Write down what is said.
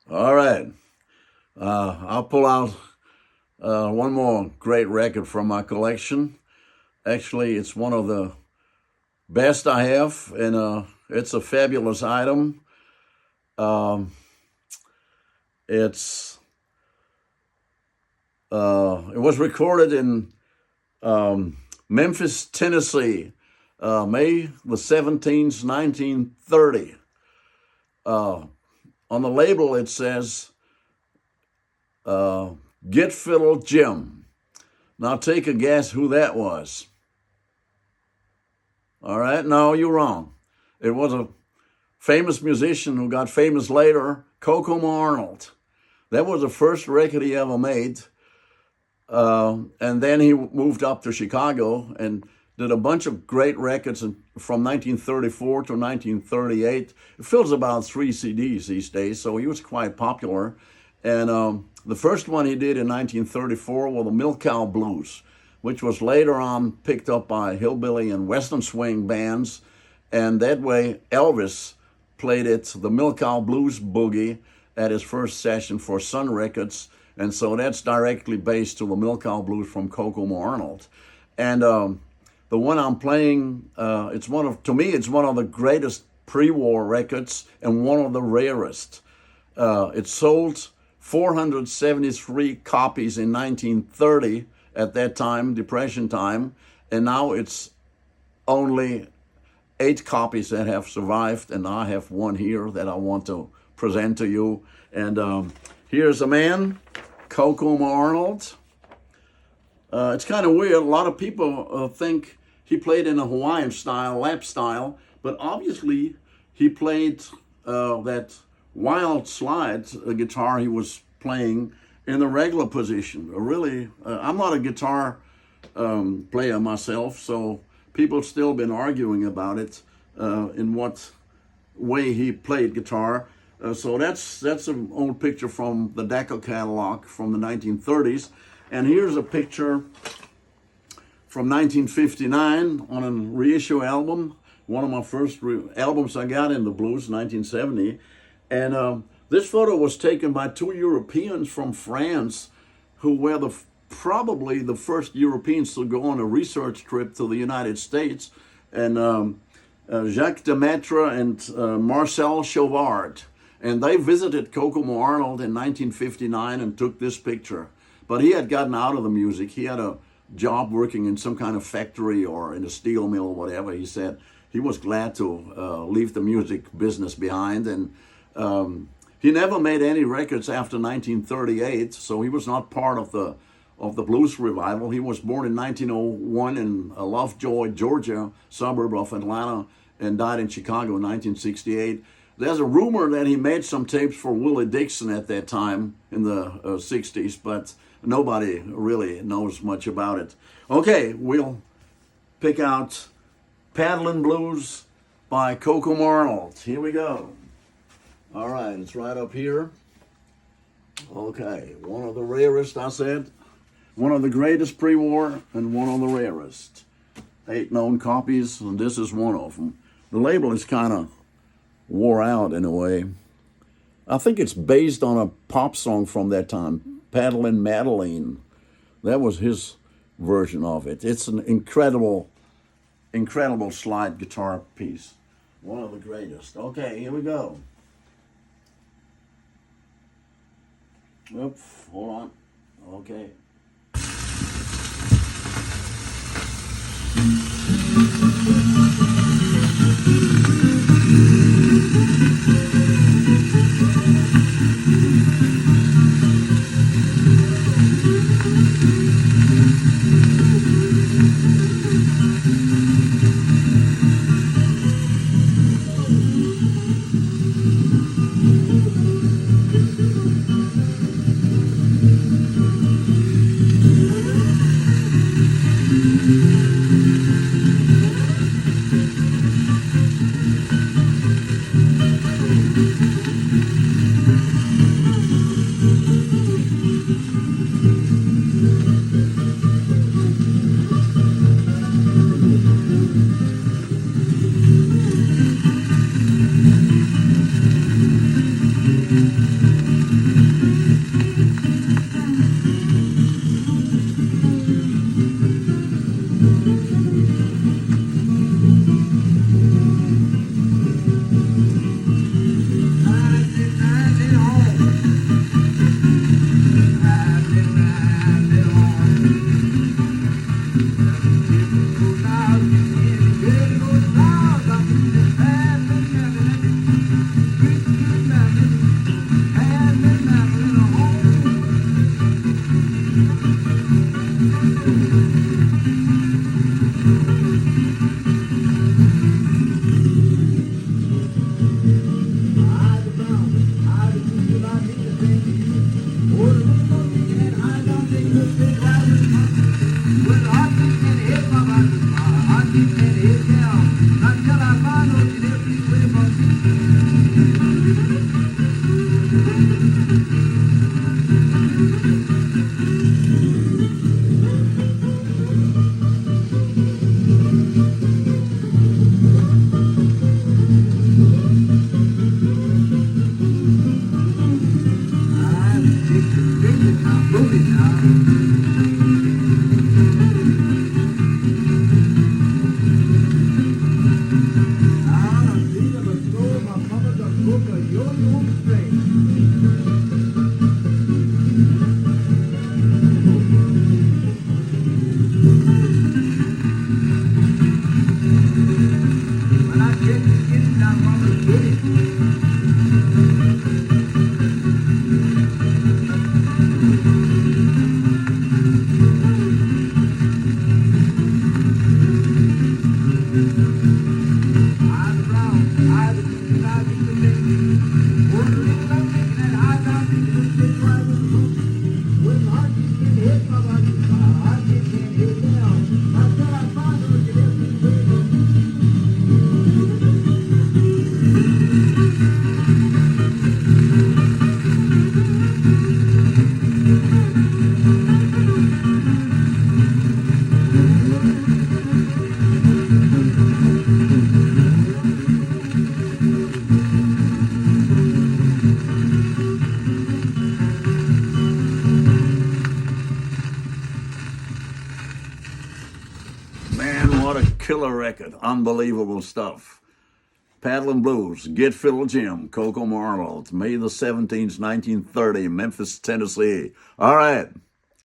All right. I'll pull out one more great record from my collection. Actually, it's one of the best I have, and it's a fabulous item. Um, it's it was recorded in Memphis, Tennessee, May the 17th, 1930. Uh, on the label, it says Gitfiddle Jim. Now take a guess who that was. All right, no, you're wrong. It was a famous musician who got famous later, Kokomo Arnold. That was the first record he ever made. And then he moved up to Chicago and did a bunch of great records from 1934 to 1938. It fills about 3 CDs these days, so he was quite popular. And the first one he did in 1934 was the Milk Cow Blues, which was later on picked up by hillbilly and western swing bands. And that way, Elvis played it, the Milk Cow Blues Boogie, at his first session for Sun Records. And so that's directly based to the Milk Cow Blues from Kokomo Arnold. And the one I'm playing, to me, it's one of the greatest pre-war records and one of the rarest. It sold 473 copies in 1930 at that time, Depression time, and now it's only 8 copies that have survived, and I have one here that I want to present to you. And here's a man, Kokomo Arnold. It's kind of weird. A lot of people think he played in a Hawaiian style, lap style, but obviously he played that wild slide guitar he was playing in the regular position. Really, I'm not a guitar player myself, so people still been arguing about it, in what way he played guitar. So that's an old picture from the Decca catalog from the 1930s. And here's a picture from 1959 on a reissue album, one of my first albums I got in the blues, 1970. And this photo was taken by 2 Europeans from France who were probably the first Europeans to go on a research trip to the United States, and Jacques Demaitre and Marcel Chauvard. And they visited Kokomo Arnold in 1959 and took this picture. But he had gotten out of the music. He had a job working in some kind of factory or in a steel mill or whatever. He said he was glad to leave the music business behind. And he never made any records after 1938, so he was not part of the blues revival. He was born in 1901 in Lovejoy, Georgia, suburb of Atlanta, and died in Chicago in 1968. There's a rumor that he made some tapes for Willie Dixon at that time in the 60s, but nobody really knows much about it. Okay, we'll pick out Paddlin' Blues by Kokomo Arnold. Here we go. All right, it's right up here. Okay, one of the rarest, I said. One of the greatest pre-war and one of the rarest. 8 known copies, and this is one of them. The label is kind of wore out in a way. I think it's based on a pop song from that time, Paddlin' Madeline. That was his version of it. It's an incredible slide guitar piece. One of the greatest. Okay, here we go. Oops, hold on. Okay. Man, what a killer record. Unbelievable stuff. Paddling Blues, Gitfiddle Jim, Coco Marlowe. It's May the 17th, 1930, Memphis, Tennessee. All right.